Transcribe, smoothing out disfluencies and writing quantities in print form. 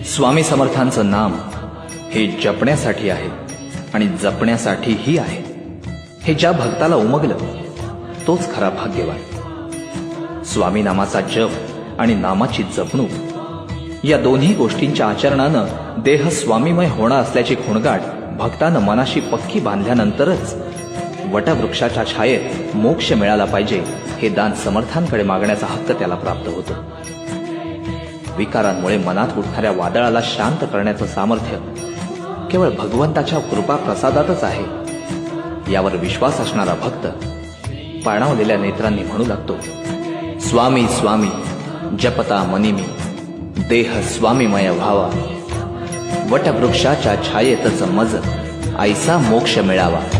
स्वामी समर्थांचं नाम हे जपण्यासाठी आहे आणि जपण्यासाठीही आहे. हे ज्या भक्ताला उमगलं तोच खरा भाग्यवान. स्वामी नामाचा जप आणि नामाची जपणूक या दोन्ही गोष्टींच्या आचरणानं देह स्वामीमय होणार असल्याची खुणगाट भक्तानं मनाशी पक्की बांधल्यानंतरच वटवृक्षाच्या छायेत मोक्ष मिळाला पाहिजे हे दान समर्थांकडे मागण्याचा हक्क त्याला प्राप्त होतो. विकारांमुळे मनात उठणाऱ्या वादळाला शांत करण्याचं सामर्थ्य केवळ भगवंताच्या कृपा प्रसादातच आहे. यावर विश्वास असणारा भक्त पाणावलेल्या नेत्रांनी म्हणू लागतो, स्वामी स्वामी जपता मनी मी, देह स्वामीमय व्हावा, वटवृक्षाच्या छायेतच मज ऐसा मोक्ष मिळावा.